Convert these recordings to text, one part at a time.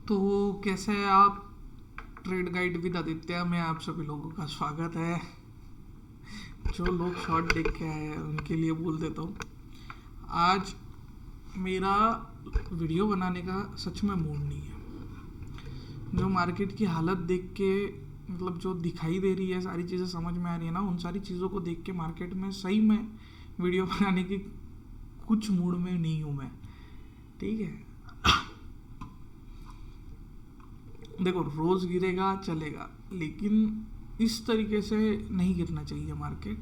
तो कैसे हैं आप? ट्रेड गाइड विद आदित्य में आप सभी लोगों का स्वागत है। जो लोग शॉर्ट देख के आए हैं उनके लिए बोल देता हूँ, आज मेरा वीडियो बनाने का सच में मूड नहीं है। जो मार्केट की हालत देख के, मतलब जो दिखाई दे रही है, सारी चीज़ें समझ में आ रही है ना, उन सारी चीज़ों को देख के मार्केट में सही में वीडियो बनाने की कुछ मूड में नहीं हूँ मैं। ठीक है, देखो रोज गिरेगा चलेगा, लेकिन इस तरीके से नहीं गिरना चाहिए मार्केट।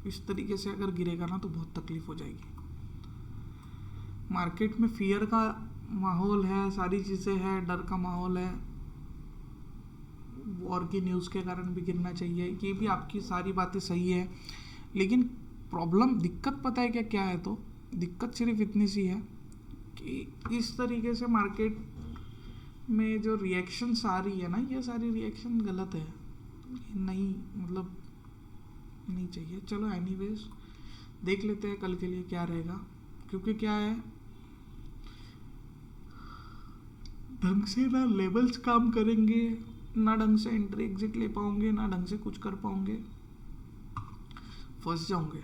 इस तरीके से अगर गिरेगा ना तो बहुत तकलीफ हो जाएगी। मार्केट में फियर का माहौल है, सारी चीज़ें हैं, डर का माहौल है। वॉर की न्यूज़ के कारण भी गिरना चाहिए, ये भी आपकी सारी बातें सही है। लेकिन प्रॉब्लम, दिक्कत पता है क्या क्या है? तो दिक्कत सिर्फ इतनी सी है कि इस तरीके से मार्केट में जो रिएक्शंस आ रही है ना, ये सारी रिएक्शन गलत है। नहीं, मतलब नहीं चाहिए। चलो एनीवेज देख लेते हैं कल के लिए क्या रहेगा। क्योंकि क्या है, ढंग से ना लेवल्स काम करेंगे, ना ढंग से एंट्री एग्जिट ले पाओगे, ना ढंग से कुछ कर पाओगे, फंस जाओगे।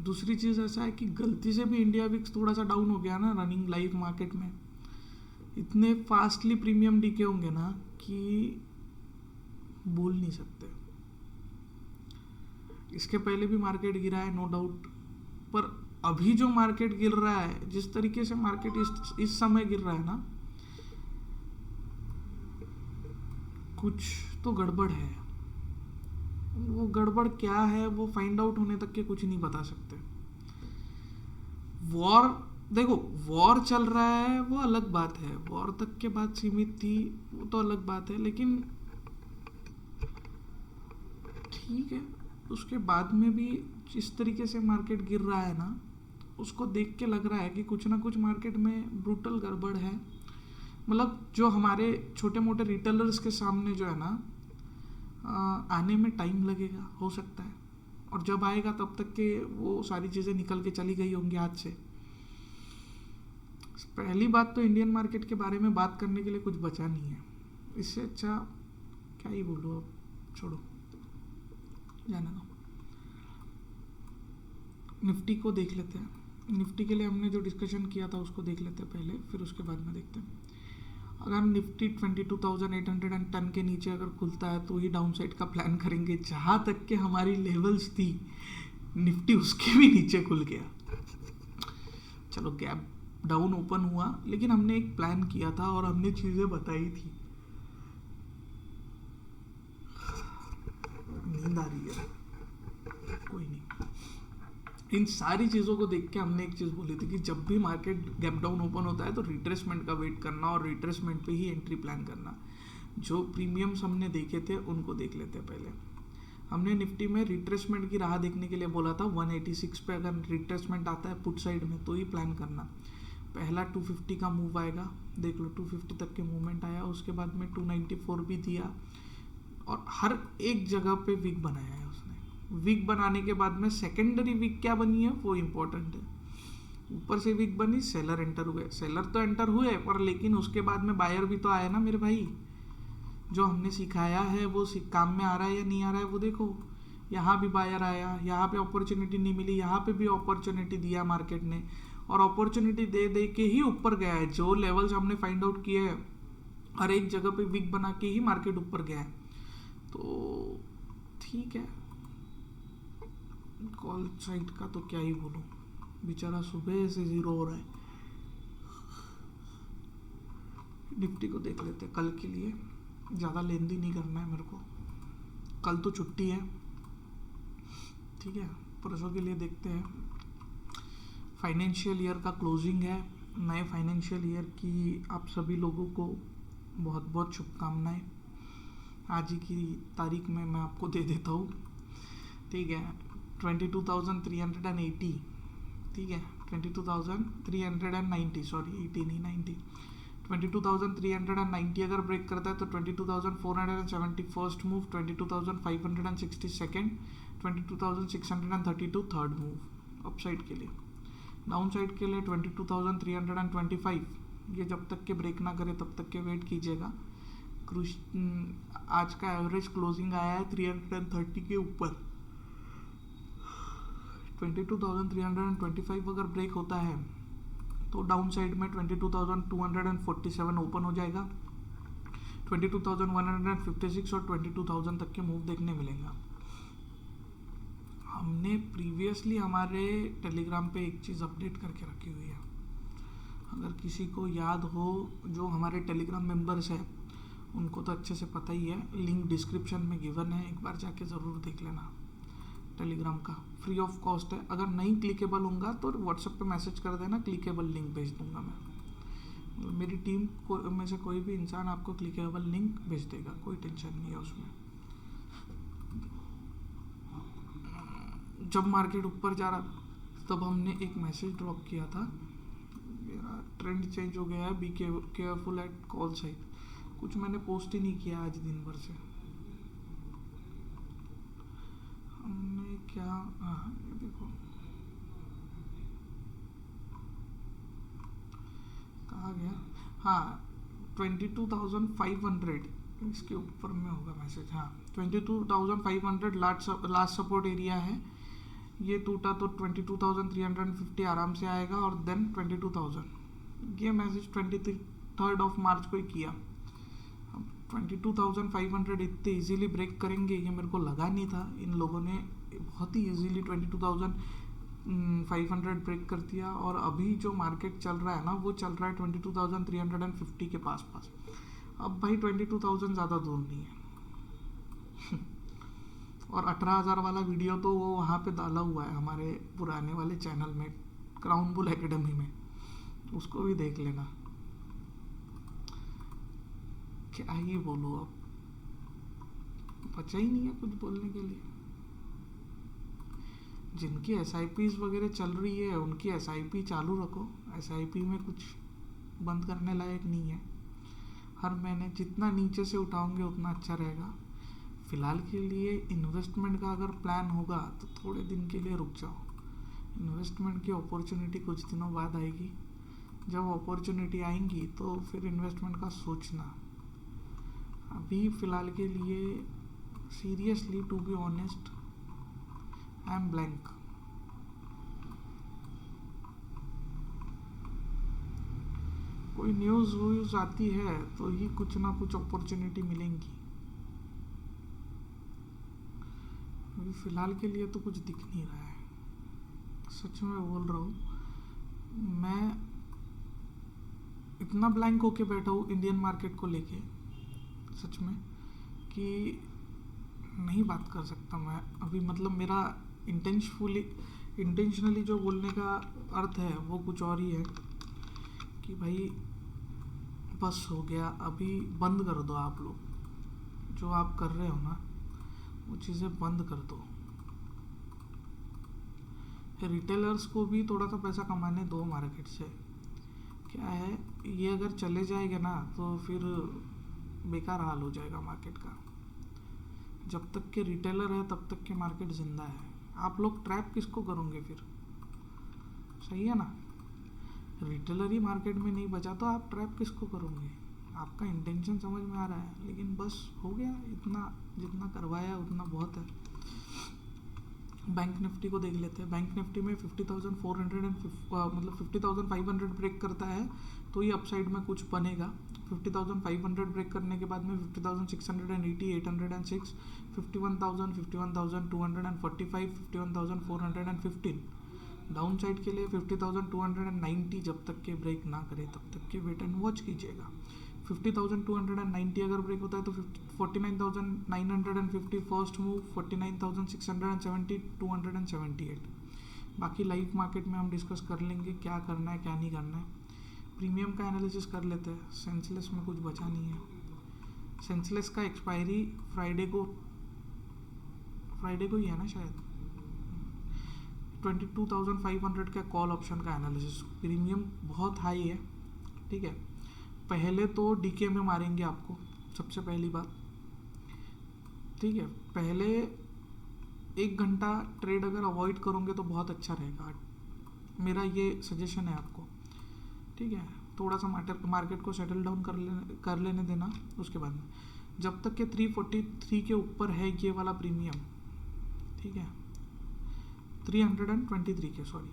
दूसरी चीज़ ऐसा है कि गलती से भी इंडिया विक्स थोड़ा सा डाउन हो गया ना रनिंग लाइव मार्केट में, इतने फास्टली प्रीमियम डीके होंगे ना कि बोल नहीं सकते। इसके पहले भी मार्केट गिरा है, नो डाउट, पर अभी जो मार्केट गिर रहा है, जिस तरीके से मार्केट इस समय गिर रहा है ना, कुछ तो गड़बड़ है। वो गड़बड़ क्या है वो फाइंड आउट होने तक के कुछ नहीं बता सकते। वॉर, देखो वॉर चल रहा है वो अलग बात है, वॉर तक के बात सीमित थी वो तो अलग बात है, लेकिन ठीक है, उसके बाद में भी जिस तरीके से मार्केट गिर रहा है ना, उसको देख के लग रहा है कि कुछ ना कुछ मार्केट में ब्रूटल गड़बड़ है। मतलब जो हमारे छोटे मोटे रिटेलर्स के सामने जो है ना, आने में टाइम लगेगा हो सकता है, और जब आएगा तब तक के वो सारी चीज़ें निकल के चली गई होंगी हाथ से। पहली बात तो इंडियन मार्केट के बारे में बात करने के लिए कुछ बचा नहीं है। इससे अच्छा क्या ही बोलो, अब छोड़ो, जाने दो। निफ्टी को देख लेते हैं। निफ्टी के लिए हमने जो डिस्कशन किया था उसको देख लेते हैं पहले, फिर उसके बाद में देखते हैं। अगर निफ्टी 22,810 के नीचे अगर खुलता है तो ही डाउन साइड का प्लान करेंगे। जहाँ तक के हमारी लेवल्स थी, निफ्टी उसके भी नीचे खुल गया। चलो गैप डाउन ओपन हुआ, लेकिन हमने एक प्लान किया था और हमने चीज़ें बताई थी। नींद आ रही है, कोई नहीं। इन सारी चीज़ों को देख के हमने एक चीज़ बोली थी कि जब भी मार्केट गैप डाउन ओपन होता है तो रिट्रेसमेंट का वेट करना और रिट्रेसमेंट पे ही एंट्री प्लान करना। जो प्रीमियम्स हमने देखे थे उनको देख लेते हैं पहले। हमने निफ्टी में रिट्रेसमेंट की राह देखने के लिए बोला था 186 पे अगर रिट्रेसमेंट आता है पुट साइड में तो ही प्लान करना। पहला 250 का मूव आएगा, देख लो 250 तक के मूवमेंट आया, उसके बाद में 294 भी दिया, और हर एक जगह पे विक बनाया है उसने। विक बनाने के बाद में सेकेंडरी विक क्या बनी है वो इम्पोर्टेंट है। ऊपर से विक बनी, सेलर एंटर हुए, सेलर तो एंटर हुए पर लेकिन उसके बाद में बायर भी तो आया ना मेरे भाई। जो हमने सिखाया है वो काम में आ रहा है या नहीं आ रहा है वो देखो। यहाँ भी बायर आया, यहाँ पे अपॉर्चुनिटी नहीं मिली, यहाँ पे भी अपॉर्चुनिटी दिया मार्केट ने, और अपॉर्चुनिटी दे दे के ही ऊपर गया है। जो लेवल्स हमने फाइंड आउट किए हैं, हर एक जगह पे विक बना के ही मार्केट ऊपर गया है। तो ठीक है, कॉल साइड का तो क्या ही बोलूँ, बेचारा सुबह से जीरो हो रहा है। निफ्टी को देख लेते हैं कल के लिए, ज़्यादा लेंदी नहीं करना है मेरे को, कल तो छुट्टी है। ठीक है, परसों के लिए देखते हैं। फाइनेंशियल ईयर का क्लोजिंग है, नए फाइनेंशियल ईयर की आप सभी लोगों को बहुत बहुत शुभकामनाएं। आज ही की तारीख में मैं आपको दे देता हूँ। ठीक है, 22,380, ठीक है 22,390, सॉरी 80 नहीं 90, 22,390 अगर ब्रेक करता है तो 22,470 first move, 22,560 second, 22,632 third move up side के लिए। डाउन साइड के लिए 22,325, ये जब तक के ब्रेक ना करे तब तक के वेट कीजिएगा। आज का एवरेज क्लोजिंग आया है 330 के ऊपर। 22,325 अगर ब्रेक होता है तो डाउन साइड में 22,247 ओपन हो जाएगा, 22,156 और 22,000 तक के मूव देखने मिलेगा। हमने प्रीवियसली हमारे टेलीग्राम पे एक चीज़ अपडेट करके रखी हुई है, अगर किसी को याद हो, जो हमारे टेलीग्राम मेंबर्स हैं उनको तो अच्छे से पता ही है, लिंक डिस्क्रिप्शन में गिवन है, एक बार जाके ज़रूर देख लेना। टेलीग्राम का फ्री ऑफ कॉस्ट है, अगर नहीं क्लिकेबल होगा तो व्हाट्सएप पे मैसेज कर देना, क्लिकेबल लिंक भेज दूंगा मैं। मेरी टीम को में से कोई भी इंसान आपको क्लिकेबल लिंक भेज देगा, कोई टेंशन नहीं है उसमें। जब मार्केट ऊपर जा रहा तब हमने एक मैसेज ड्रॉप किया था, मेरा ट्रेंड चेंज हो गया है, be careful eight call side. कुछ मैंने पोस्ट ही नहीं किया आज दिन भर से। हमने क्या, हाँ ये देखो कहाँ गया, हाँ 22,500 इसके ऊपर में होगा मैसेज, हाँ 22,500 लास्ट सपोर्ट एरिया है। ये टूटा तो 22,350 आराम से आएगा और देन 22,000। ये मैसेज 23 मार्च को ही किया। 22,500 इतने इजीली ब्रेक करेंगे ये मेरे को लगा नहीं था। इन लोगों ने बहुत ही इजीली 22,500 ब्रेक कर दिया, और अभी जो मार्केट चल रहा है ना वो चल रहा है 22,350 के पास। अब भाई 22,000 ज़्यादा दूर नहीं है। और 18,000 वाला वीडियो तो वो वहाँ पे डाला हुआ है हमारे पुराने वाले चैनल में, क्राउन बुल एकेडमी में, उसको भी देख लेना। क्या ही बोलूँ, अब बचा ही नहीं है कुछ बोलने के लिए। जिनकी SIPs वगैरह चल रही है उनकी SIP चालू रखो, SIP में कुछ बंद करने लायक नहीं है। हर महीने जितना नीचे से उठाओगे उतना अच्छा रहेगा। फ़िलहाल के लिए इन्वेस्टमेंट का अगर प्लान होगा तो थोड़े दिन के लिए रुक जाओ। इन्वेस्टमेंट की अपॉर्चुनिटी कुछ दिनों बाद आएगी, जब अपॉर्चुनिटी आएंगी तो फिर इन्वेस्टमेंट का सोचना। अभी फ़िलहाल के लिए seriously to be honest I am blank. कोई न्यूज़ आती है तो ही कुछ ना कुछ अपॉर्चुनिटी मिलेंगी। अभी फ़िलहाल के लिए तो कुछ दिख नहीं रहा है, सच में बोल रहा हूँ। मैं इतना ब्लैंक होके बैठा हूँ इंडियन मार्केट को लेके, सच में, कि नहीं बात कर सकता मैं अभी। मतलब मेरा इंटेंशनली जो बोलने का अर्थ है वो कुछ और ही है कि भाई बस हो गया, अभी बंद कर दो। आप लोग जो आप कर रहे हो ना वो चीज़ें बंद कर दो। रिटेलर्स को भी थोड़ा सा पैसा कमाने दो मार्केट से। क्या है, ये अगर चले जाएगा ना तो फिर बेकार हाल हो जाएगा मार्केट का। जब तक के रिटेलर है तब तक के मार्केट जिंदा है। आप लोग ट्रैप किसको करोगे फिर? सही है ना, रिटेलर ही मार्केट में नहीं बचा तो आप ट्रैप किसको करोगे? आपका इंटेंशन समझ में आ रहा है, लेकिन बस हो गया, इतना जितना करवाया उतना बहुत है। बैंक निफ्टी को देख लेते हैं। बैंक निफ्टी में 50,500 ब्रेक करता है तो ये अपसाइड में कुछ बनेगा। 50,500 ब्रेक करने के बाद में 50,680, 806, 51,000, 51,245, 51,415। डाउन साइड के लिए 50,290 जब तक के ब्रेक ना करे तब तक के वेट एंड वॉच कीजिएगा। 50,290 अगर ब्रेक होता है तो 49,950 फर्स्ट मूव, 49,670, 278। बाकी लाइव मार्केट में हम डिस्कस कर लेंगे क्या करना है क्या नहीं करना है। प्रीमियम का एनालिसिस कर लेते हैं। सेंसलेस में कुछ बचा नहीं है। सेंसलेस का एक्सपायरी फ्राइडे को ही है ना शायद। 22,500 का कॉल ऑप्शन का एनालिसिस। प्रीमियम बहुत हाई है, ठीक है। पहले तो डीके में मारेंगे आपको, सबसे पहली बात, ठीक है। पहले 1 घंटा ट्रेड अगर अवॉइड करोगे तो बहुत अच्छा रहेगा, मेरा ये सजेशन है आपको, ठीक है। थोड़ा सा मार्केट को सेटल डाउन कर लेने देना। उसके बाद में जब तक के 343 के ऊपर है ये वाला प्रीमियम, ठीक है, 323 के, सॉरी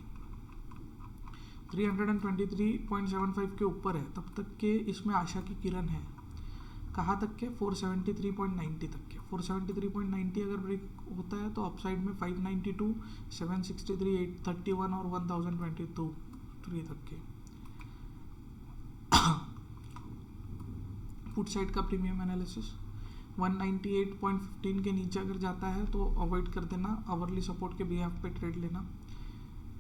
323.75 के ऊपर है, तब तक के इसमें आशा की किरण है। कहाँ तक के? 473.90 तक के। 473.90 अगर ब्रेक होता है तो अपसाइड में 592, 763, 831 और 1022 तक के। पुट साइड का प्रीमियम एनालिसिस 198.15 के नीचे अगर जाता है तो अवॉइड कर देना, आवरली सपोर्ट के बिहाफ पे ट्रेड लेना।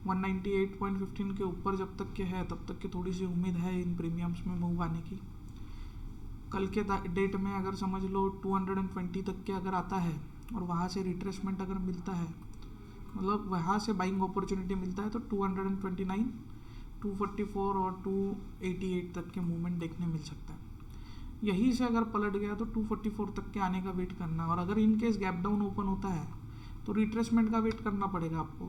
198.15 के ऊपर जब तक के है तब तक की थोड़ी सी उम्मीद है इन प्रीमियम्स में मूव आने की। कल के डेट में अगर समझ लो 220 तक के अगर आता है और वहाँ से रिट्रेसमेंट अगर मिलता है, मतलब वहाँ से बाइंग अपॉर्चुनिटी मिलता है, तो 229, 244 और 288 तक के मूवमेंट देखने मिल सकता है। यहीं से अगर पलट गया तो 244 तक के आने का वेट करना, और अगर in case gap down open होता है तो रिट्रेसमेंट का वेट करना पड़ेगा आपको।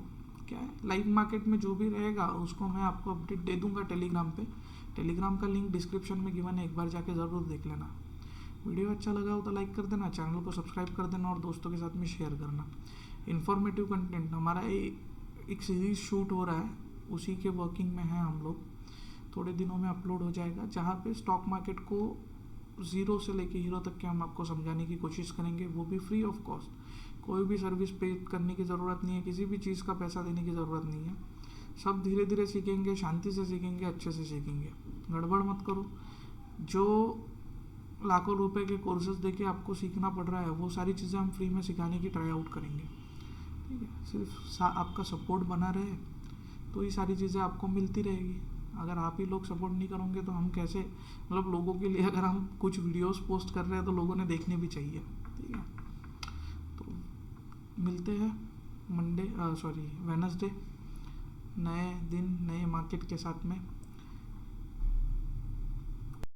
क्या है, लाइव मार्केट में जो भी रहेगा उसको मैं आपको अपडेट दे दूंगा टेलीग्राम पे। टेलीग्राम का लिंक डिस्क्रिप्शन में गिवन है, एक बार जाके ज़रूर देख लेना। वीडियो अच्छा लगा हो तो लाइक कर देना, चैनल को सब्सक्राइब कर देना और दोस्तों के साथ में शेयर करना। इन्फॉर्मेटिव कंटेंट हमारा एक सीरीज़ शूट हो रहा है, उसी के वर्किंग में है हम लोग, थोड़े दिनों में अपलोड हो जाएगा, जहाँ पे स्टॉक मार्केट को ज़ीरो से लेके हीरो तक के हम आपको समझाने की कोशिश करेंगे, वो भी फ्री ऑफ कॉस्ट। कोई भी सर्विस पे करने की ज़रूरत नहीं है, किसी भी चीज़ का पैसा देने की ज़रूरत नहीं है। सब धीरे धीरे सीखेंगे, शांति से सीखेंगे, अच्छे से सीखेंगे। गड़बड़ मत करो। जो लाखों रुपए के कोर्सेज देके आपको सीखना पड़ रहा है वो सारी चीज़ें हम फ्री में सिखाने की ट्राई आउट करेंगे, ठीक है। सिर्फ आपका सपोर्ट बना रहे तो ये सारी चीज़ें आपको मिलती रहेगी। अगर आप ही लोग सपोर्ट नहीं करोगे तो हम कैसे, मतलब लोगों के लिए अगर हम कुछ वीडियोस पोस्ट कर रहे हैं तो लोगों ने देखने भी चाहिए, ठीक है। तो मिलते हैं वेडनेसडे, नए दिन नए मार्केट के साथ में।